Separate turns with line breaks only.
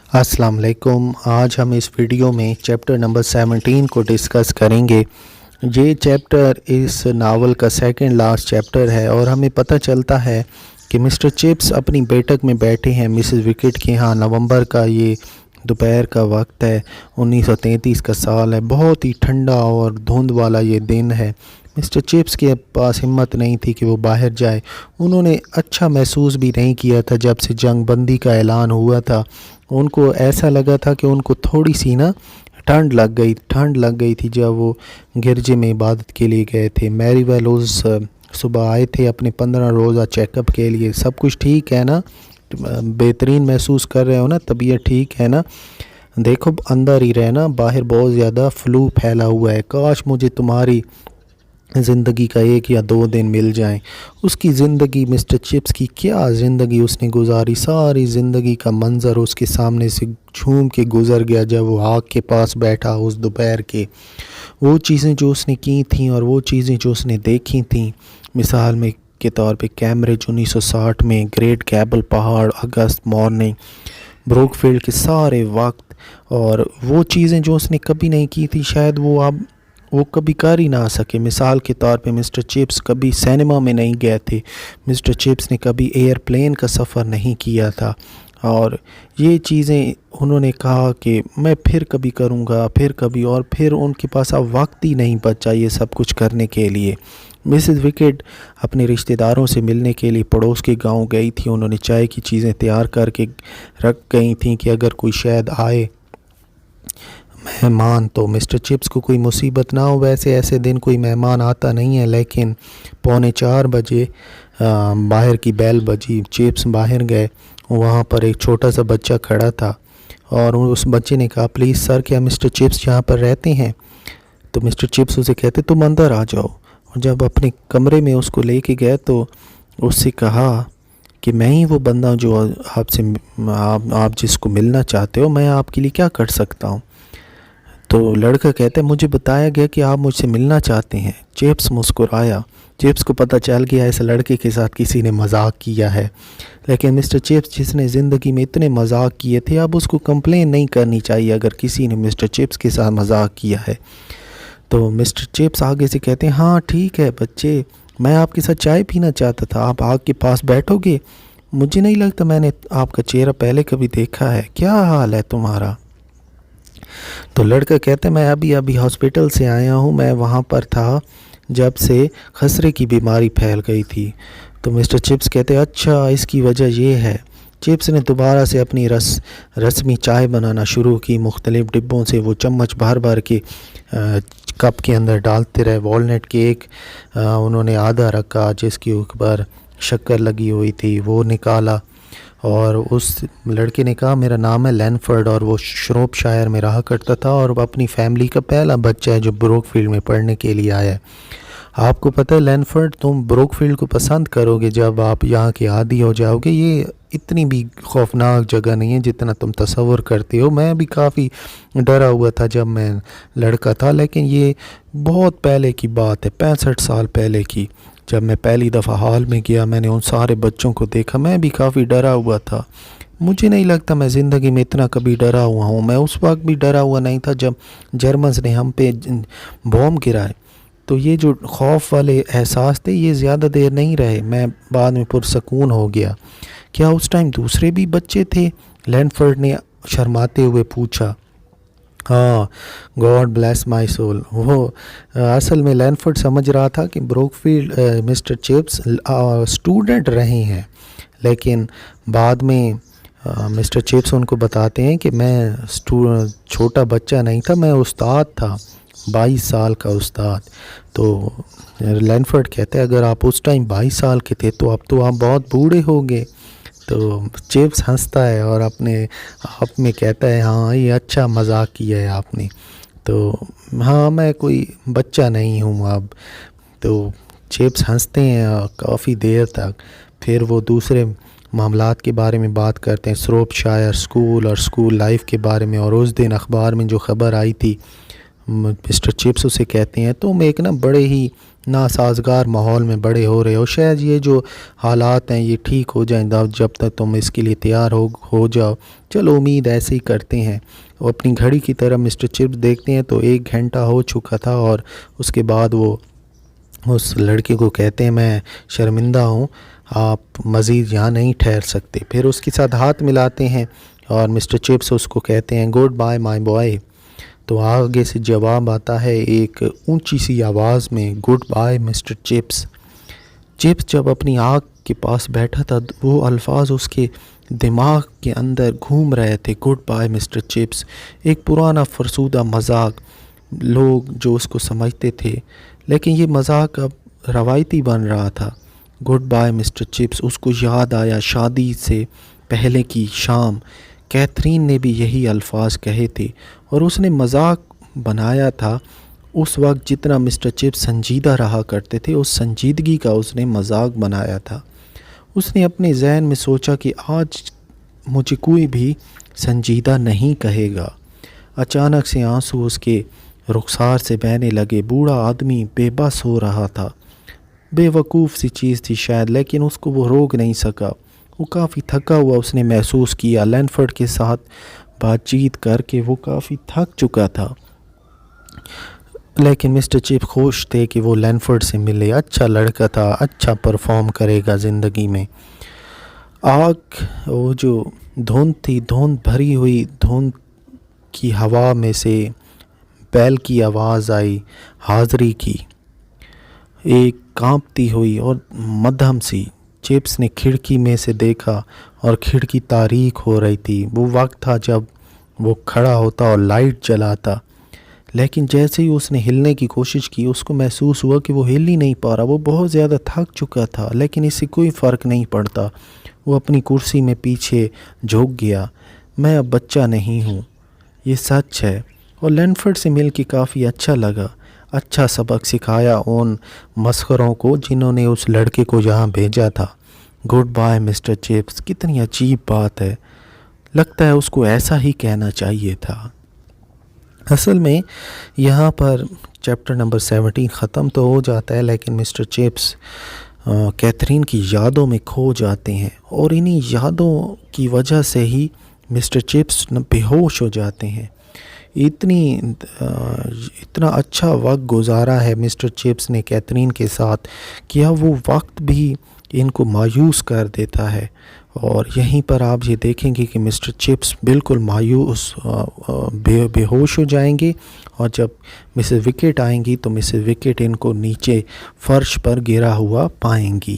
अस्सलाम वालेकुम। आज हम इस वीडियो में चैप्टर नंबर 17 को डिस्कस करेंगे। ये चैप्टर इस नावल का सेकंड लास्ट चैप्टर है और हमें पता चलता है कि मिस्टर चिप्स अपनी बैठक में बैठे हैं मिसेस विकेट के यहाँ। नवंबर का ये दोपहर का वक्त है, 1933 का साल है। बहुत ही ठंडा और धुंध वाला ये दिन है। मिस्टर चिप्स के पास हिम्मत नहीं थी कि वो बाहर जाए। उन्होंने अच्छा महसूस भी नहीं किया था जब से जंग बंदी का ऐलान हुआ था। उनको ऐसा लगा था कि उनको थोड़ी सी ना ठंड लग गई थी जब वो गिरजे में इबादत के लिए गए थे। मैरी वेलोस सुबह आए थे अपने 15 रोज़ा चेकअप के लिए। सब कुछ ठीक है ना? बेहतरीन महसूस कर रहे हो ना? तबीयत ठीक है ना? देखो अंदर ही रहना, बाहर बहुत ज़्यादा फ्लू फैला हुआ है। काश मुझे तुम्हारी ज़िंदगी का 1 या 2 दिन मिल जाएं। उसकी ज़िंदगी, मिस्टर चिप्स की क्या ज़िंदगी उसने गुजारी। सारी ज़िंदगी का मंज़र उसके सामने से झूम के गुज़र गया जब वो आग के पास बैठा उस दोपहर के। वो चीज़ें जो उसने की थी और वो चीज़ें जो उसने देखी थी, मिसाल में के तौर पे कैम्ब्रिज 1960 में, ग्रेट गैबल पहाड़, अगस्त मॉर्निंग, ब्रोकफील्ड के सारे वक्त, और वो चीज़ें जो उसने कभी नहीं की थी शायद वो कभी कर ही ना सके। मिसाल के तौर पे मिस्टर चिप्स कभी सिनेमा में नहीं गए थे। मिस्टर चिप्स ने कभी एयरप्लेन का सफ़र नहीं किया था। और ये चीज़ें उन्होंने कहा कि मैं फिर कभी करूँगा, फिर कभी, और फिर उनके पास अब वक्त ही नहीं बचा ये सब कुछ करने के लिए। मिसेस विकेट अपने रिश्तेदारों से मिलने के लिए पड़ोस के गांव गई थी। उन्होंने चाय की चीज़ें तैयार करके रख गई थी कि अगर कोई शायद आए मेहमान तो मिस्टर चिप्स को कोई मुसीबत ना हो। वैसे ऐसे दिन कोई मेहमान आता नहीं है, लेकिन 3:45 बाहर की बेल बजी। चिप्स बाहर गए, वहाँ पर एक छोटा सा बच्चा खड़ा था और उस बच्चे ने कहा, प्लीज़ सर, क्या मिस्टर चिप्स यहाँ पर रहते हैं? तो मिस्टर चिप्स उसे कहते, तुम अंदर आ जाओ। और जब अपने कमरे में उसको लेके गए तो उससे कहा कि मैं ही वो बंदा जो आपसे आप जिसको मिलना चाहते हो, मैं आपके लिए क्या कर सकता हूँ? तो लड़का कहता है, मुझे बताया गया कि आप मुझसे मिलना चाहते हैं। चिप्स मुस्कुराया। चिप्स को पता चल गया इस लड़के के साथ किसी ने मजाक किया है। लेकिन मिस्टर चिप्स जिसने ज़िंदगी में इतने मजाक किए थे, अब उसको कंप्लेन नहीं करनी चाहिए अगर किसी ने मिस्टर चिप्स के साथ मजाक किया है। तो मिस्टर चिप्स आगे से कहते हैं, हाँ ठीक है बच्चे, मैं आपके साथ चाय पीना चाहता था। आप आग के पास बैठोगे? मुझे नहीं लगता मैंने आपका चेहरा पहले कभी देखा है। क्या हाल है तुम्हारा? तो लड़का कहता है, मैं अभी हॉस्पिटल से आया हूँ। मैं वहाँ पर था जब से खसरे की बीमारी फैल गई थी। तो मिस्टर चिप्स कहते हैं, अच्छा इसकी वजह ये है। चिप्स ने दोबारा से अपनी रस्मी चाय बनाना शुरू की। मुख्तलिफ़ डिब्बों से वो चम्मच भर के कप के अंदर डालते रहे। वॉलनट केक उन्होंने आधा रखा जिसके ऊपर शक्कर लगी हुई थी, वो निकाला। और उस लड़के ने कहा, मेरा नाम है लैनफर्ड और वो श्रोपशायर में रहा करता था और अपनी फैमिली का पहला बच्चा है जो ब्रोकफील्ड में पढ़ने के लिए आया है। आपको पता है लैनफर्ड, तुम ब्रोकफील्ड को पसंद करोगे जब आप यहाँ के आदी हो जाओगे। ये इतनी भी खौफनाक जगह नहीं है जितना तुम तसव्वुर करते हो। मैं भी काफ़ी डरा हुआ था जब मैं लड़का था, लेकिन ये बहुत पहले की बात है, 65 साल पहले की। जब मैं पहली दफ़ा हॉल में गया, मैंने उन सारे बच्चों को देखा। मैं भी काफ़ी डरा हुआ था। मुझे नहीं लगता मैं ज़िंदगी में इतना कभी डरा हुआ हूँ। मैं उस वक्त भी डरा हुआ नहीं था जब जर्मन्स ने हम पे बॉम्ब गिराए। तो ये जो खौफ वाले एहसास थे ये ज़्यादा देर नहीं रहे। मैं बाद में पुरसकून हो गया। क्या उस टाइम दूसरे भी बच्चे थे? लैनफर्ड ने शर्माते हुए पूछा। हाँ, गॉड ब्लेस माय सोल। वो असल में लैनफर्ड समझ रहा था कि ब्रोकफील्ड मिस्टर चिप्स स्टूडेंट रहे हैं, लेकिन बाद में मिस्टर चिप्स उनको बताते हैं कि मैं छोटा बच्चा नहीं था, मैं उस्ताद था, 22 साल का उस्ताद। तो लैनफर्ड कहते हैं, अगर आप उस टाइम 22 साल के थे तो अब तो आप बहुत बूढ़े हो गए। तो चिप्स हंसता है और अपने आप में कहता है, हाँ ये अच्छा मजाक किया है आपने। तो हाँ, मैं कोई बच्चा नहीं हूँ अब। तो चिप्स हंसते हैं काफ़ी देर तक। फिर वो दूसरे मामलात के बारे में बात करते हैं, श्रोपशायर स्कूल और स्कूल लाइफ के बारे में। और उस दिन अखबार में जो ख़बर आई थी, मिस्टर चिप्स उसे कहते हैं, तुम एक ना बड़े ही ناسازگار ماحول میں بڑے ہو رہے ہو، شاید یہ جو حالات ہیں یہ ٹھیک ہو جائیں جب تک تم اس کے لیے تیار ہو جاؤ۔ چلو امید ایسے ہی کرتے ہیں۔ وہ اپنی گھڑی کی طرف مسٹر چپس دیکھتے ہیں تو 1 گھنٹہ ہو چکا تھا، اور اس کے بعد وہ اس لڑکے کو کہتے ہیں میں شرمندہ ہوں، آپ مزید یہاں نہیں ٹھہر سکتے۔ پھر اس کے ساتھ ہاتھ ملاتے ہیں اور مسٹر چپس اس کو کہتے ہیں گڈ بائے مائی بوائے۔ تو آگے سے جواب آتا ہے ایک اونچی سی آواز میں، good bye mister Chips. Chips جب اپنی آنکھ کے پاس بیٹھا تھا وہ الفاظ اس کے دماغ کے اندر گھوم رہے تھے، گڈ بائے مسٹر چپس، ایک پرانا فرسودہ مذاق، لوگ جو اس کو سمجھتے تھے، لیکن یہ مذاق اب روایتی بن رہا تھا۔ گڈ بائے مسٹر چپس، اس کو یاد آیا شادی سے پہلے کی شام کیتھرین نے بھی یہی الفاظ کہے تھے، اور اس نے مذاق بنایا تھا۔ اس وقت جتنا مسٹر چپس سنجیدہ رہا کرتے تھے اس سنجیدگی کا اس نے مذاق بنایا تھا۔ اس نے اپنے ذہن میں سوچا کہ آج مجھے کوئی بھی سنجیدہ نہیں کہے گا۔ اچانک سے آنسو اس کے رخسار سے بہنے لگے۔ بوڑھا آدمی بے بس ہو رہا تھا۔ بے وقوف سی چیز تھی شاید، لیکن اس کو وہ روک نہیں سکا۔ وہ کافی تھکا ہوا اس نے محسوس کیا۔ لینفرڈ کے ساتھ بات چیت کر کے وہ کافی تھک چکا تھا، لیکن مسٹر چپ خوش تھے کہ وہ لینفرڈ سے ملے۔ اچھا لڑکا تھا، اچھا پرفارم کرے گا زندگی میں۔ آگ وہ جو دھند تھی، دھند بھری ہوئی دھند کی ہوا میں سے بیل کی آواز آئی، حاضری کی، ایک کانپتی ہوئی اور مدھم سی۔ چپس نے کھڑکی میں سے دیکھا اور کھڑکی تاریک ہو رہی تھی۔ وہ وقت تھا جب وہ کھڑا ہوتا اور لائٹ جلاتا، لیکن جیسے ہی اس نے ہلنے کی کوشش کی اس کو محسوس ہوا کہ وہ ہل ہی نہیں پا رہا۔ وہ بہت زیادہ تھک چکا تھا، لیکن اس سے کوئی فرق نہیں پڑتا۔ وہ اپنی کرسی میں پیچھے جھک گیا۔ میں اب بچہ نہیں ہوں، یہ سچ ہے، اور لینفرڈ سے مل کے کافی اچھا لگا۔ اچھا سبق سکھایا ان مسخروں کو جنہوں نے اس لڑکے کو یہاں بھیجا تھا۔ گڈ بائے مسٹر چپس، کتنی عجیب بات ہے، لگتا ہے اس کو ایسا ہی کہنا چاہیے تھا۔ اصل میں یہاں پر چیپٹر نمبر 17 ختم تو ہو جاتا ہے، لیکن مسٹر چپس کیتھرین کی یادوں میں کھو جاتے ہیں، اور انہی یادوں کی وجہ سے ہی مسٹر چپس بے ہوش ہو جاتے ہیں۔ اتنا اچھا وقت گزارا ہے مسٹر چپس نے کیتھرین کے ساتھ، کیا وہ وقت بھی ان کو مایوس کر دیتا ہے، اور یہیں پر آپ یہ دیکھیں گے کہ مسٹر چپس بالکل مایوس بے ہوش ہو جائیں گے، اور جب مسز وکٹ آئیں گی تو مسز وکٹ ان کو نیچے فرش پر گرا ہوا پائیں گی۔